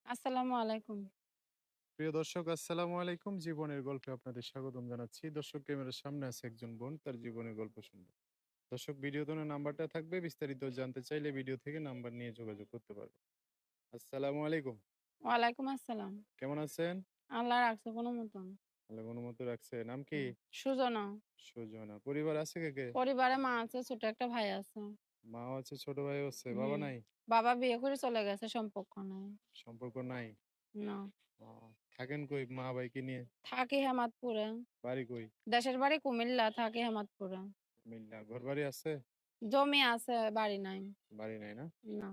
আসসালামু আলাইকুম। প্রিয় দর্শক আসসালামু আলাইকুম। জীবনের গল্পে আপনাদের স্বাগতম জানাচ্ছি। দর্শক ক্যামেরার সামনে আছে একজন বোন, তার জীবনের গল্প শুনবে। দর্শক ভিডিওতে ওনার নাম্বারটা থাকবে। বিস্তারিত জানতে চাইলে ভিডিও থেকে নাম্বার নিয়ে যোগাযোগ করতে পারবে। আসসালামু আলাইকুম। ওয়ালাইকুম আসসালাম। কেমন আছেন? আল্লাহ রাখছে কোনো মতন। আল্লাহ অনুমতি রাখছে। নাম কি? হুম। সুজনা। সুজনা। পরিবার আছে কে কে? পরিবারে মা আছে, ছোট একটা ভাই আছে। মাও আছে, ছোট ভাইও আছে। বাবা হুম। নাই? বাবা বিয়ে করে চলে গেছে, সম্পর্ক নাই। সম্পর্ক নাই? না। ও, থাকেন কই মা ভাইকে নিয়ে? থাকি হেমাদপুরে। বাড়ি কই? দেশের বাড়ি কুমিল্লা, থাকি হেমাদপুরে। কুমিল্লা। ঘরবাড়ি আছে? জমি আছে, বাড়ি নাই। বাড়ি নাই না? না।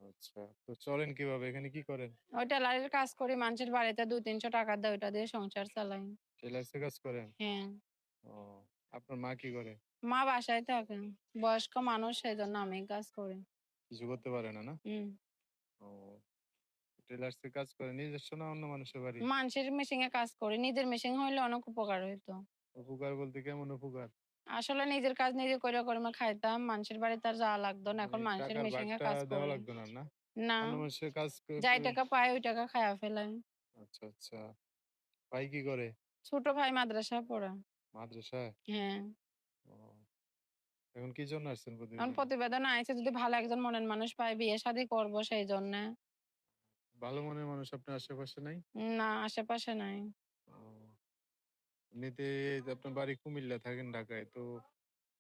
আচ্ছা। তো চলেন কিভাবে? এখানে কি করেন? ওই টেলারের কাজ করি, মানুষের বাড়িতে ২-৩০০ টাকা দেয়, ওইটা দিয়ে সংসার চালাই। টেলার্সে কাজ করেন? হ্যাঁ। ও, আপনার মা কি করে? মা বাসায় থাকে। বয়স্ক মানুষ, সেজন্য আমি কাজ করি। কিছু করতে পারে না, না? হুম। ও, টেলার্সে কাজ করে নিজস্ব না অন্য মানুষের বাড়ি? মানুষের মেশিনে কাজ করি। নিজের মেশিন হইলে অনেক উপকার হইতো। উপকার বলতে কেমন উপকার? আসলে নিজের কাজ নিজে কইরা খাইতাম। মানুষের বাড়িতে আর যাওয়া লাগতো না। মানে এখন মানুষের টাকার মেশিনে ভাগটা কাজ দেওয়া করি। লাগতো না, না? না, অন্য মানুষের কাজ যাই টাকা পাই ওই টাকা খাইয়া ফেলাই। আচ্ছা, আচ্ছা। ভাই কি করে? ছোট ভাই মাদ্রাসায় পড়ে। মাদ্রাসায়? হ্যাঁ। ও, এখন কি জন্য আসছেন এখন প্রতিবেদনে? প্রতিবেদন আইছে যদি ভালো একজন মনের মানুষ পাই, বিয়ে শাদী করবো সেই জন্যে। ভালো মনের মানুষ আপনার আশেপাশে নাই? না, আশেপাশে নাই। ও, এমনিতে আপনার বাড়ি কুমিল্লা, থাকেন ঢাকায়। তো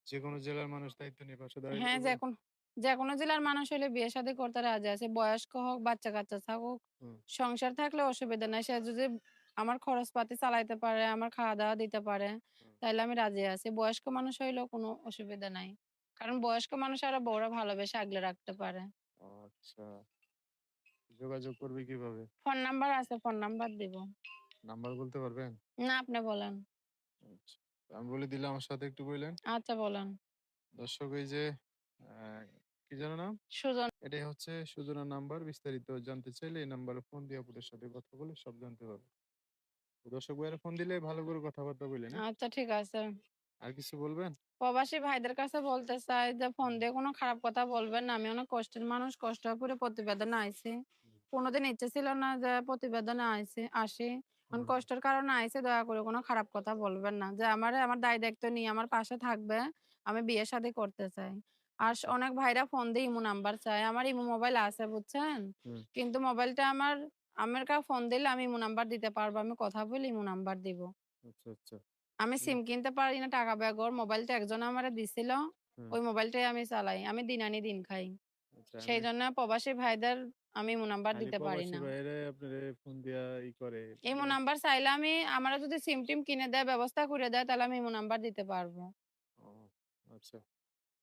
যেকোনো জেলার মানুষ দায়িত্ব নিয়ে পাশে দাঁড়াইলে হ্যাঁ, হবে? যেকোনো জেলার মানুষ হইলে বিয়ে শাদী করতে রাজি আছে। বয়স্ক হোক, বাচ্চা-কাচ্চা থাকুক। হুম, সংসার থাকলে অসুবিধা নাই। সে যদি আমার খরচপাতি চালাইতে পারে, আমার খাওয়া-দাওয়া দিতে পারে, হুম। তাইলে আমি রাজি আছি। বয়স্ক মানুষ হইলেও কোনো অসুবিধা নাই। কারণ বয়স্ক মানুষ আরো বউরা ভালোবেসে আগলে রাখতে পারে। ও, আচ্ছা। যোগাযোগ করবে কিভাবে? ফোন নাম্বার আছে, ফোন নাম্বার দিব। নাম্বার বলতে পারবেন? না, আপনি বলেন। আচ্ছা। আমি বলে দিলাম, আমার সাথে একটু বইলেন। আচ্ছা বলেন। দর্শক এই যে কি যেন নাম? সুজন। এটাই হচ্ছে সুজনার নাম্বার। বিস্তারিত জানতে চাইলে এই নাম্বারে ফোন দিয়ে আপুদের সাথে কথা বলে সব জানতে পারবে। তো দর্শক ভাইয়েরা ফোন দিলে ভালো করে কথাবার্তা বললেন, হ্যাঁ? আচ্ছা ঠিক আছে। আর কিছু বলবেন? প্রবাসী ভাইদের কাছে বলতে চাই যে ফোন হুম, দিয়ে কোনো খারাপ কথা বলবেন না। আমি অনেক কষ্টের মানুষ, কষ্টের উপরে প্রতিবেদনে আইছি। হুম, কোনোদিন ইচ্ছে ছিল না যে প্রতিবেদনে আসি। এখন হুম, কষ্টের কারণে আইছি, দয়া করে কোনো খারাপ কথা বলবেন না। যে আমার দায়-দায়িত্ব নিয়ে আমার পাশে থাকবে। আমি বিয়ে শাদী করতে চাই। আর আচ্ছা, অনেক ভাইরা ফোন দিয়ে ইমো নাম্বার চায়। আমার ইমো মোবাইল আছে বুঝছেন? হুম, কিন্তু মোবাইলটা আমার ফোন দিলে আমি ইমো নাম্বার দিতে পারবো। আমি কথা বলে ইমো নাম্বার দিব। আচ্ছা, আচ্ছা। আমি হুম, সিম কিনতে পারি না, টাকা বেগর। মোবাইলটা একজনে আমারে দিছিল। হুম, ওই মোবাইলটাই আমি চালাই। আমি দিন আনি দিন খাই। আচ্ছা। সেইজন্য প্রবাসী ভাইদের আমি ইমো নাম্বার খালি দিতে পারি প্রবাসী না। ভাইয়েরাই আপনারে ফোন দিয়া করে। ইমো নাম্বার চাইলে আমারে যদি সিম-টিম কিনে দেয়, ব্যবস্থা করে দেয়, তাহলে আমি ইমো নাম্বার দিতে পারবো। ও, আচ্ছা।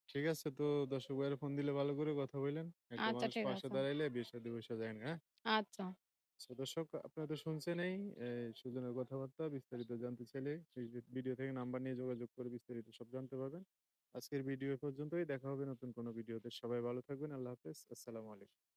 ঠিক আছে। তো দর্শক ভাইয়েরা ফোন দিলে ভালো করে কথা বললেন। একটা আচ্ছা মানুষ ঠিক পাশে আছে। দাঁড়াইলে বিয়ে শাদী বইসা যায় না, হ্যাঁ? আচ্ছা। আচ্ছা দর্শক, আপনারা তো শুনছেনই সুজনের কথাবার্তা। বিস্তারিত জানতে চাইলে এই যে ভিডিও থেকে নাম্বার নিয়ে যোগাযোগ করে বিস্তারিত সব জানতে পারবেন। আজকের ভিডিও এ পর্যন্তই। দেখা হবে নতুন কোনো ভিডিওতে। সবাই ভালো থাকবেন। আল্লাহ হাফেজ। আসসালামু আলাইকুম।